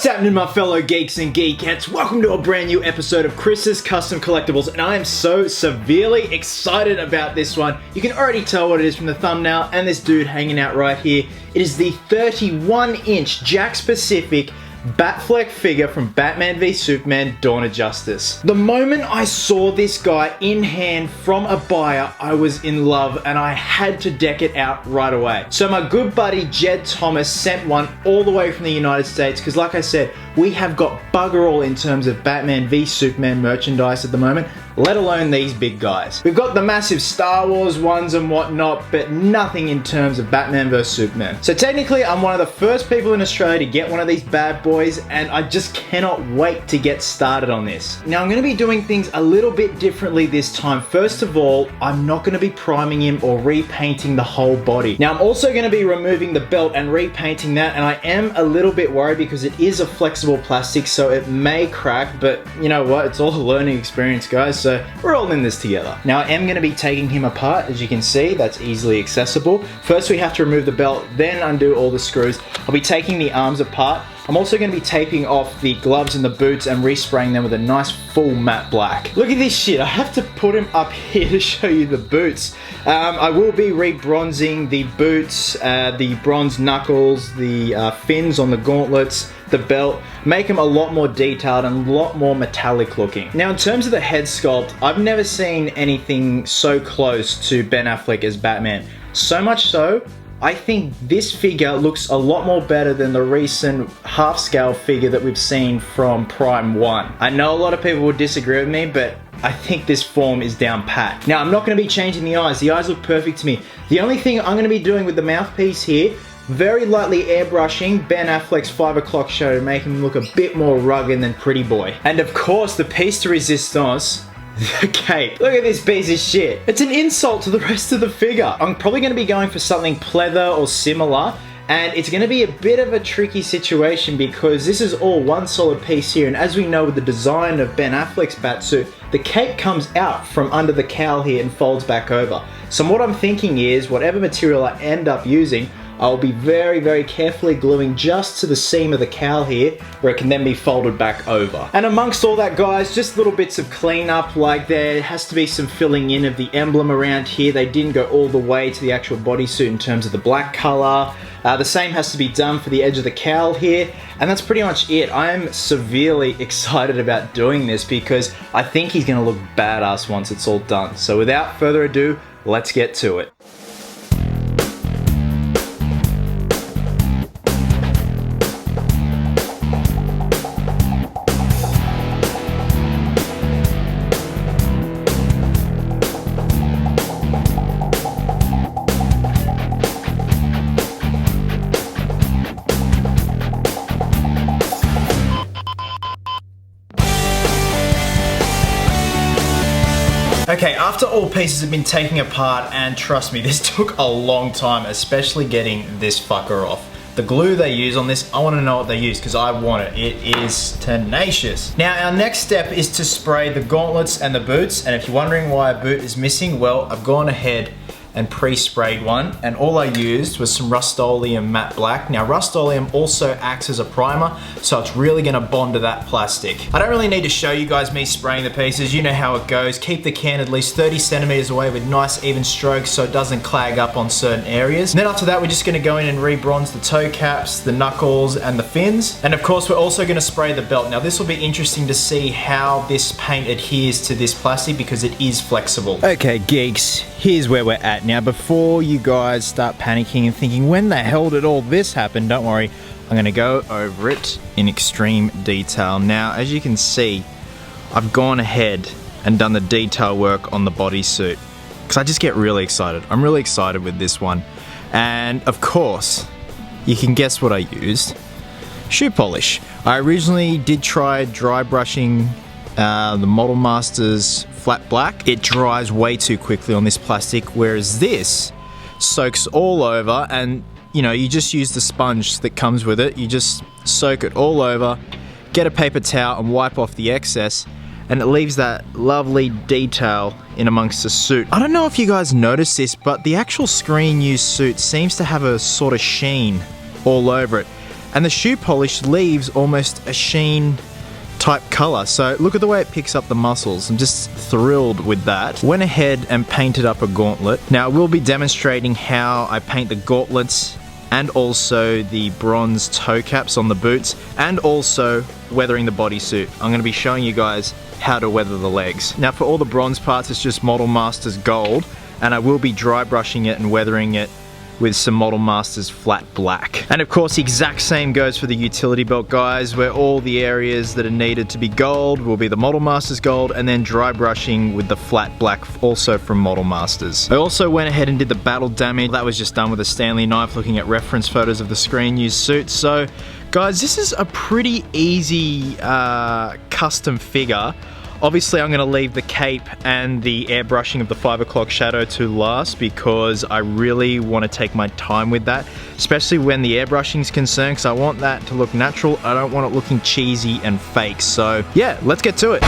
What's happening, my fellow geeks and geekettes? Welcome to a brand new episode of Chris's Custom Collectibles, and I am so severely excited about this one. You can already tell what it is from the thumbnail and this dude hanging out right here. It is the 31-inch Jakks Pacific Batfleck figure from Batman v Superman: Dawn of Justice. The moment I saw this guy in hand from a buyer, I was in love and I had to deck it out right away. So my good buddy Jed Thomas sent one all the way from the United States because, like I said, we have got bugger all in terms of Batman v Superman merchandise at the moment, let alone these big guys. We've got the massive Star Wars ones and whatnot, but nothing in terms of Batman vs Superman. So technically, I'm one of the first people in Australia to get one of these bad boys, and I just cannot wait to get started on this. Now, I'm going to be doing things a little bit differently this time. First of all, I'm not going to be priming him or repainting the whole body. Now, I'm also going to be removing the belt and repainting that, and I am a little bit worried because it is a flexible plastic, so it may crack, but you know what? It's all a learning experience, guys, so we're all in this together. Now, I am going to be taking him apart. As you can see, that's easily accessible. First, we have to remove the belt, then undo all the screws. I'll be taking the arms apart. I'm also going to be taping off the gloves and the boots and respraying them with a nice full matte black. Look at this shit. I have to put him up here to show you the boots. I will be re-bronzing the boots, the bronze knuckles, the fins on the gauntlets, the belt, make them a lot more detailed and a lot more metallic looking. Now, in terms of the head sculpt, I've never seen anything so close to Ben Affleck as Batman. So much so, I think this figure looks a lot more better than the recent half-scale figure that we've seen from Prime 1. I know a lot of people would disagree with me, but I think this form is down pat. Now, I'm not going to be changing the eyes. The eyes look perfect to me. The only thing I'm going to be doing with the mouthpiece here, very lightly airbrushing Ben Affleck's 5 o'clock show to make him look a bit more rugged than Pretty Boy. And of course, the piece de resistance, the cape. Look at this piece of shit. It's an insult to the rest of the figure. I'm probably going to be going for something pleather or similar, and it's going to be a bit of a tricky situation because this is all one solid piece here, and as we know with the design of Ben Affleck's batsuit, the cape comes out from under the cowl here and folds back over. So what I'm thinking is, whatever material I end up using, I'll be very, very carefully gluing just to the seam of the cowl here, where it can then be folded back over. And amongst all that, guys, just little bits of cleanup, like there has to be some filling in of the emblem around here. They didn't go all the way to the actual bodysuit in terms of the black color. The same has to be done for the edge of the cowl here, and that's pretty much it. I am severely excited about doing this because I think he's gonna look badass once it's all done. So without further ado, let's get to it. Okay, after all pieces have been taken apart, and trust me, this took a long time, especially getting this fucker off. The glue they use on this, I want to know what they use because I want it. It is tenacious. Now, our next step is to spray the gauntlets and the boots, and if you're wondering why a boot is missing, well, I've gone ahead and pre-sprayed one, and all I used was some Rust-Oleum matte black. Now, Rust-Oleum also acts as a primer, so it's really gonna bond to that plastic. I don't really need to show you guys me spraying the pieces. You know how it goes. Keep the can at least 30 centimeters away with nice even strokes so it doesn't clag up on certain areas. And then after that, we're just gonna go in and re-bronze the toe caps, the knuckles, and the fins. And of course, we're also gonna spray the belt. Now, this will be interesting to see how this paint adheres to this plastic because it is flexible. Okay, geeks, here's where we're at. Now, before you guys start panicking and thinking, when the hell did all this happen? Don't worry, I'm gonna go over it in extreme detail. Now, as you can see, I've gone ahead and done the detail work on the bodysuit because I just get really excited. I'm really excited with this one. And of course, you can guess what I used. Shoe polish. I originally did try dry brushing the Model Masters flat black. It dries way too quickly on this plastic, whereas this soaks all over, and you know, you just use the sponge that comes with it. You just soak it all over, get a paper towel and wipe off the excess, and it leaves that lovely detail in amongst the suit. I don't know if you guys noticed this, but the actual screen used suit seems to have a sort of sheen all over it. And the shoe polish leaves almost a sheen type color. So look at the way it picks up the muscles. I'm just thrilled with that. Went ahead and painted up a gauntlet. Now I will be demonstrating how I paint the gauntlets and also the bronze toe caps on the boots, and also weathering the bodysuit. I'm going to be showing you guys how to weather the legs. Now for all the bronze parts, it's just Model Masters gold, and I will be dry brushing it and weathering it with some Model Masters flat black. And of course the exact same goes for the utility belt, guys, where all the areas that are needed to be gold will be the Model Masters gold, and then dry brushing with the flat black also from Model Masters. I also went ahead and did the battle damage. That was just done with a Stanley knife, looking at reference photos of the screen used suit. So guys, this is a pretty easy custom figure. Obviously I'm going to leave the cape and the airbrushing of the 5 o'clock shadow to last, because I really want to take my time with that, especially when the airbrushing is concerned, because I want that to look natural. I don't want it looking cheesy and fake. So yeah, let's get to it.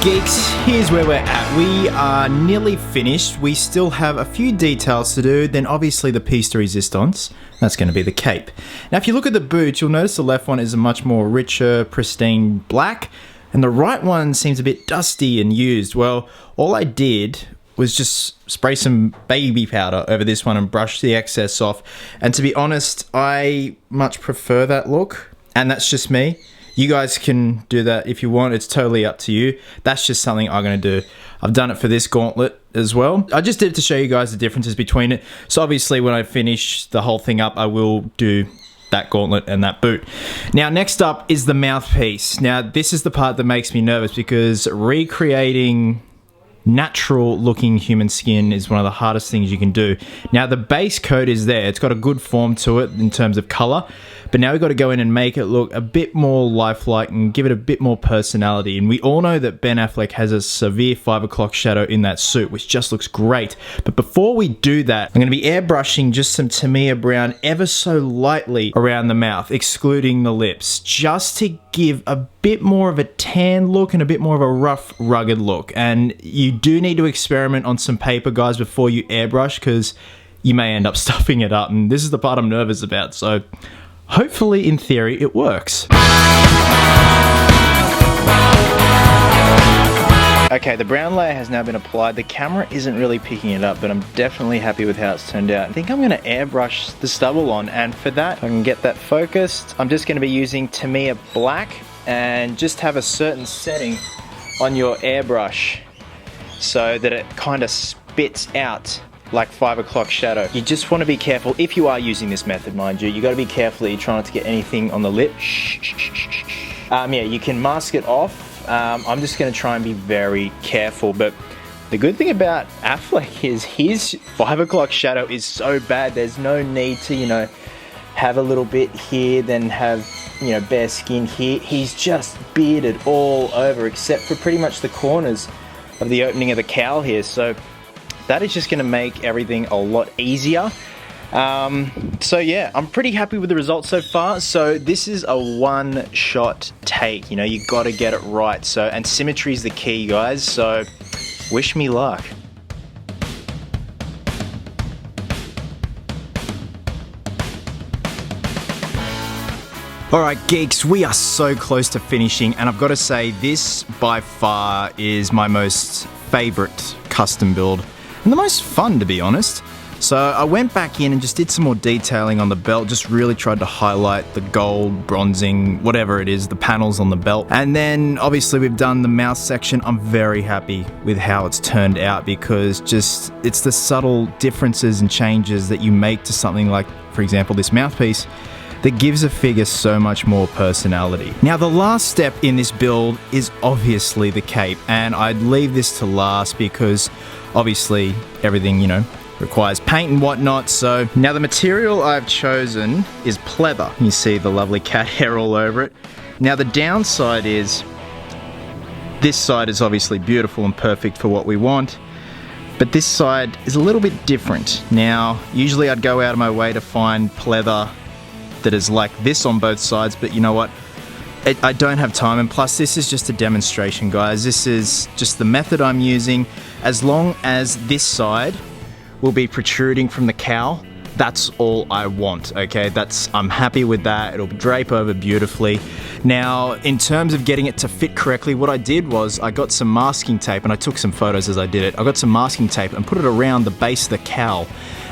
Geeks, here's where we're at. We are nearly finished. We still have a few details to do, then obviously the piece de resistance. That's going to be the cape. Now if you look at the boots, you'll notice the left one is a much more richer, pristine black, and the right one seems a bit dusty and used. Well, all I did was just spray some baby powder over this one and brush the excess off. And to be honest, I much prefer that look, and that's just me. You guys can do that if you want. It's totally up to you. That's just something I'm going to do. I've done it for this gauntlet as well. I just did it to show you guys the differences between it. So obviously when I finish the whole thing up, I will do that gauntlet and that boot. Now next up is the mouthpiece. Now this is the part that makes me nervous, because recreating natural looking human skin is one of the hardest things you can do. Now the base coat is there. It's got a good form to it in terms of color, but now we've got to go in and make it look a bit more lifelike and give it a bit more personality. And we all know that Ben Affleck has a severe 5 o'clock shadow in that suit, which just looks great. But before we do that, I'm going to be airbrushing just some Tamiya brown ever so lightly around the mouth, excluding the lips, just to give a bit more of a tan look and a bit more of a rough, rugged look. And you do need to experiment on some paper, guys, before you airbrush, because you may end up stuffing it up, and this is the part I'm nervous about. So hopefully, in theory, it works. Okay, the brown layer has now been applied. The camera isn't really picking it up, but I'm definitely happy with how it's turned out. I think I'm going to airbrush the stubble on, and for that, if I can get that focused, I'm just going to be using Tamiya black, and just have a certain setting on your airbrush so that it kind of spits out like 5 o'clock shadow. You just want to be careful, if you are using this method, mind you, you got to be careful that you try not to get anything on the lip. Yeah, you can mask it off. I'm just going to try and be very careful, but the good thing about Affleck is his 5 o'clock shadow is so bad, there's no need to, you know, have a little bit here, then have, you know, bare skin here. He's just bearded all over except for pretty much the corners of the opening of the cowl here. So that is just going to make everything a lot easier. So yeah, I'm pretty happy with the results so far. So this is a one-shot take, you know, you got to get it right. So, and symmetry is the key, guys, so wish me luck. Alright geeks, we are so close to finishing, and I've got to say this by far is my most favourite custom build and the most fun, to be honest. So I went back in and just did some more detailing on the belt, just really tried to highlight the gold, bronzing, whatever it is, the panels on the belt. And then obviously we've done the mouth section. I'm very happy with how it's turned out because just it's the subtle differences and changes that you make to something like, for example, this mouthpiece, that gives a figure so much more personality. Now the last step in this build is obviously the cape, and I'd leave this to last because obviously everything, you know, requires paint and whatnot. So now the material I've chosen is pleather. You see the lovely cat hair all over it. Now the downside is this side is obviously beautiful and perfect for what we want, but this side is a little bit different. Now usually I'd go out of my way to find pleather that is like this on both sides, but you know what, I don't have time, and plus this is just a demonstration, guys. This is just the method I'm using. As long as this side will be protruding from the cowl, that's all I want, okay? I'm happy with that. It'll drape over beautifully. Now, in terms of getting it to fit correctly, what I did was I got some masking tape, and I took some photos as I did it. I got some masking tape and put it around the base of the cowl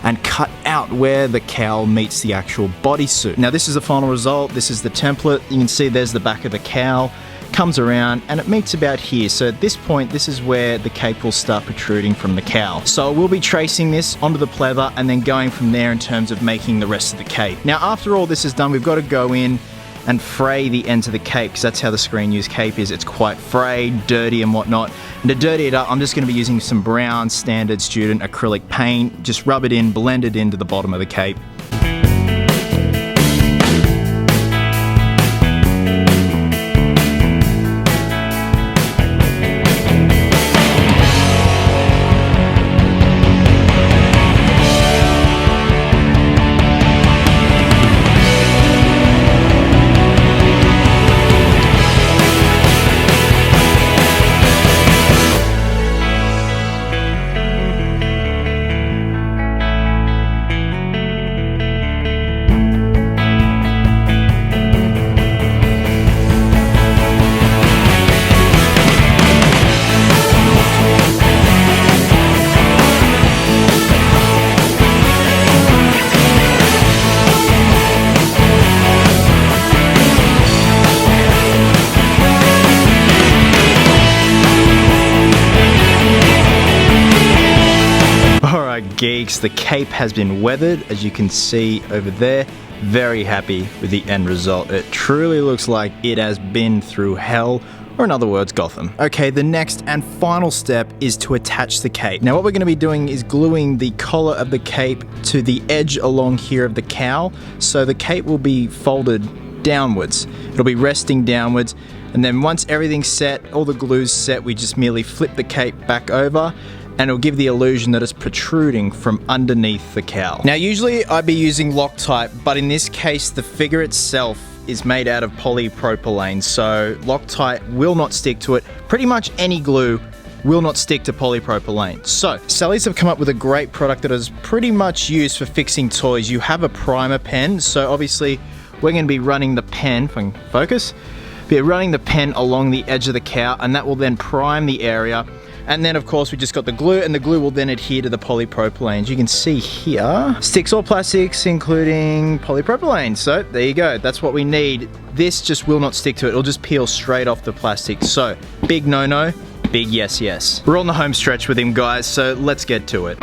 and cut out where the cowl meets the actual bodysuit. Now this is the final result. This is the template. You can see there's the back of the cowl, comes around and it meets about here. So at this point, this is where the cape will start protruding from the cowl. So we'll be tracing this onto the pleather and then going from there in terms of making the rest of the cape. Now after all this is done, we've got to go in and fray the ends of the cape, because that's how the screen use cape is. It's quite frayed, dirty and whatnot. And to dirty it up, I'm just going to be using some brown standard student acrylic paint. Just rub it in, blend it into the bottom of the cape. Geeks, the cape has been weathered, as you can see over there. Very happy with the end result. It truly looks like it has been through hell, or in other words, Gotham. Okay, the next and final step is to attach the cape. Now what we're going to be doing is gluing the collar of the cape to the edge along here of the cowl, so the cape will be folded downwards. It'll be resting downwards, and then once everything's set, all the glue's set, we just merely flip the cape back over, and it'll give the illusion that it's protruding from underneath the cowl. Now usually I'd be using Loctite, but in this case the figure itself is made out of polypropylene, so Loctite will not stick to it. Pretty much any glue will not stick to polypropylene. So Sally's have come up with a great product that is pretty much used for fixing toys. You have a primer pen, so obviously we're going to be running the pen, if I can focus, be running the pen along the edge of the cowl, and that will then prime the area. And then of course we just got the glue, and the glue will then adhere to the polypropylene. As you can see here, sticks all plastics including polypropylene. So there you go, that's what we need. This just will not stick to it, it'll just peel straight off the plastic. So big no-no, big yes yes. We're on the home stretch with him, guys, so let's get to it.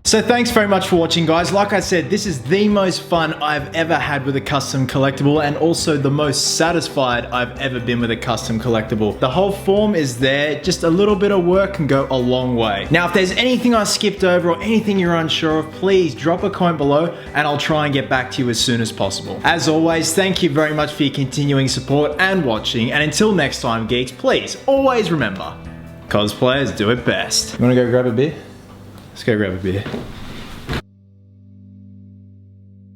So thanks very much for watching, guys. Like I said, this is the most fun I've ever had with a custom collectible, and also the most satisfied I've ever been with a custom collectible. The whole form is there, just a little bit of work can go a long way. Now, if there's anything I skipped over or anything you're unsure of, please drop a comment below and I'll try and get back to you as soon as possible. As always, thank you very much for your continuing support and watching, and until next time, geeks, please always remember, cosplayers do it best. You wanna go grab a beer? Let's go grab a beer.